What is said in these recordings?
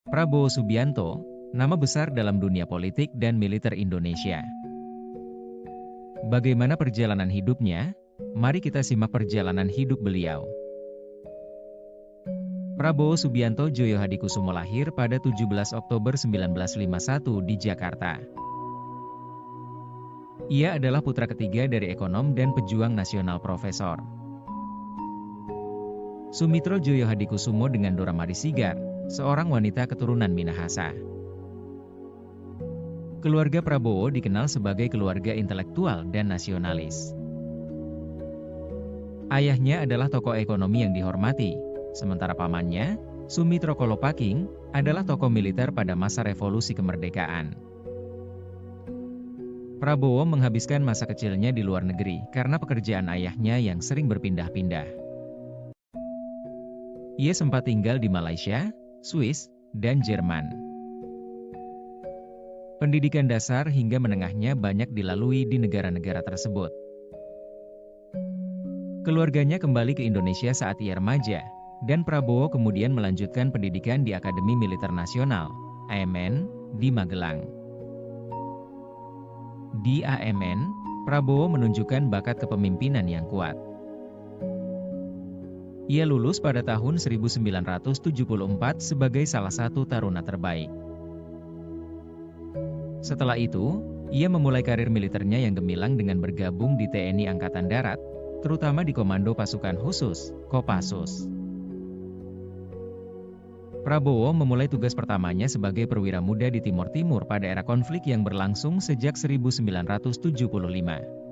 Prabowo Subianto, nama besar dalam dunia politik dan militer Indonesia. Bagaimana perjalanan hidupnya? Mari kita simak perjalanan hidup beliau. Prabowo Subianto Djoyohadikusumo lahir pada 17 Oktober 1951 di Jakarta. Ia adalah putra ketiga dari ekonom dan pejuang nasional Profesor Sumitro Djoyohadikusumo dengan Dora Marisigar, seorang wanita keturunan Minahasa. Keluarga Prabowo dikenal sebagai keluarga intelektual dan nasionalis. Ayahnya adalah tokoh ekonomi yang dihormati, sementara pamannya, Sumitro Kolopaking, adalah tokoh militer pada masa revolusi kemerdekaan. Prabowo menghabiskan masa kecilnya di luar negeri karena pekerjaan ayahnya yang sering berpindah-pindah. Ia sempat tinggal di Malaysia, Swiss, dan Jerman. Pendidikan dasar hingga menengahnya banyak dilalui di negara-negara tersebut. Keluarganya kembali ke Indonesia saat ia remaja, dan Prabowo kemudian melanjutkan pendidikan di Akademi Militer Nasional, AMN, di Magelang. Di AMN, Prabowo menunjukkan bakat kepemimpinan yang kuat. Ia lulus pada tahun 1974 sebagai salah satu taruna terbaik. Setelah itu, ia memulai karir militernya yang gemilang dengan bergabung di TNI Angkatan Darat, terutama di Komando Pasukan Khusus, Kopassus. Prabowo memulai tugas pertamanya sebagai perwira muda di Timur Timur pada era konflik yang berlangsung sejak 1975.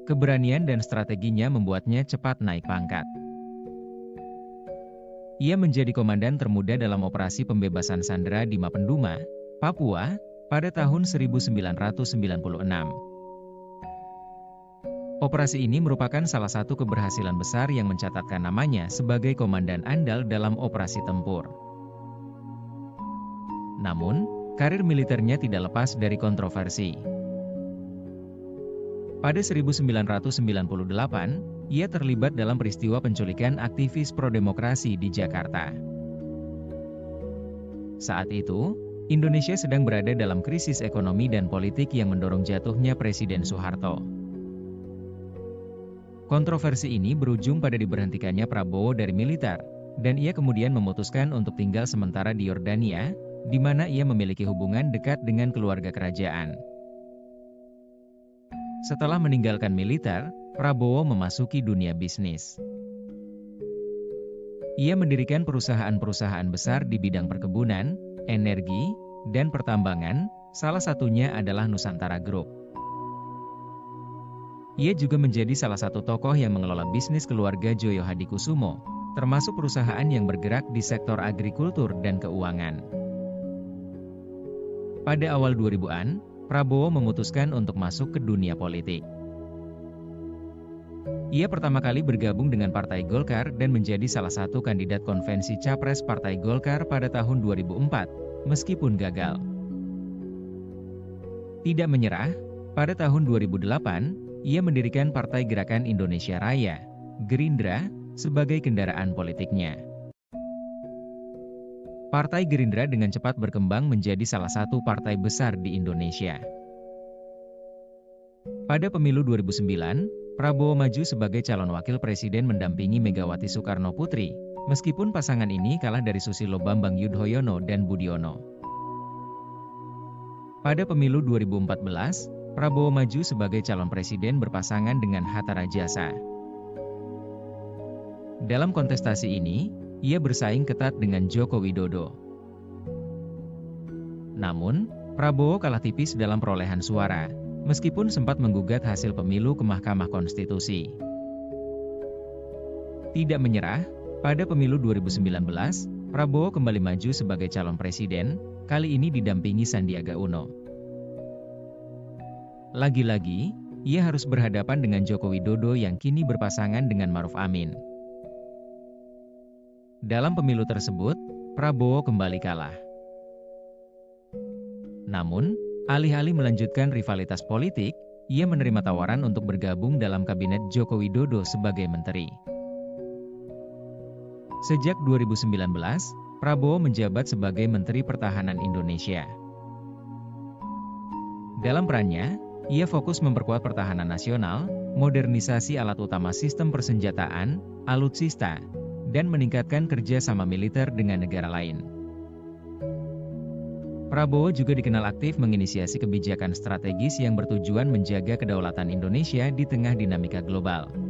Keberanian dan strateginya membuatnya cepat naik pangkat. Ia menjadi komandan termuda dalam operasi pembebasan sandera di Mapenduma, Papua, pada tahun 1996. Operasi ini merupakan salah satu keberhasilan besar yang mencatatkan namanya sebagai komandan andal dalam operasi tempur. Namun, karir militernya tidak lepas dari kontroversi. Pada 1998, ia terlibat dalam peristiwa penculikan aktivis pro-demokrasi di Jakarta. Saat itu, Indonesia sedang berada dalam krisis ekonomi dan politik yang mendorong jatuhnya Presiden Soeharto. Kontroversi ini berujung pada diberhentikannya Prabowo dari militer, dan ia kemudian memutuskan untuk tinggal sementara di Yordania, di mana ia memiliki hubungan dekat dengan keluarga kerajaan. Setelah meninggalkan militer, Prabowo memasuki dunia bisnis. Ia mendirikan perusahaan-perusahaan besar di bidang perkebunan, energi, dan pertambangan, salah satunya adalah Nusantara Group. Ia juga menjadi salah satu tokoh yang mengelola bisnis keluarga Djoyohadikusumo, termasuk perusahaan yang bergerak di sektor agrikultur dan keuangan. Pada awal 2000-an, Prabowo memutuskan untuk masuk ke dunia politik. Ia pertama kali bergabung dengan Partai Golkar dan menjadi salah satu kandidat konvensi Capres Partai Golkar pada tahun 2004, meskipun gagal. Tidak menyerah, pada tahun 2008, ia mendirikan Partai Gerakan Indonesia Raya, Gerindra, sebagai kendaraan politiknya. Partai Gerindra dengan cepat berkembang menjadi salah satu partai besar di Indonesia. Pada pemilu 2009, Prabowo maju sebagai calon wakil presiden mendampingi Megawati Soekarno Putri, meskipun pasangan ini kalah dari Susilo Bambang Yudhoyono dan Budiono. Pada pemilu 2014, Prabowo maju sebagai calon presiden berpasangan dengan Hatta Rajasa. Dalam kontestasi ini, ia bersaing ketat dengan Joko Widodo. Namun, Prabowo kalah tipis dalam perolehan suara, meskipun sempat menggugat hasil pemilu ke Mahkamah Konstitusi. Tidak menyerah, pada pemilu 2019, Prabowo kembali maju sebagai calon presiden, kali ini didampingi Sandiaga Uno. Lagi-lagi, ia harus berhadapan dengan Joko Widodo yang kini berpasangan dengan Maruf Amin. Dalam pemilu tersebut, Prabowo kembali kalah. Namun, alih-alih melanjutkan rivalitas politik, ia menerima tawaran untuk bergabung dalam kabinet Joko Widodo sebagai menteri. Sejak 2019, Prabowo menjabat sebagai Menteri Pertahanan Indonesia. Dalam perannya, ia fokus memperkuat pertahanan nasional, modernisasi alat utama sistem persenjataan, alutsista, dan meningkatkan kerjasama militer dengan negara lain. Prabowo juga dikenal aktif menginisiasi kebijakan strategis yang bertujuan menjaga kedaulatan Indonesia di tengah dinamika global.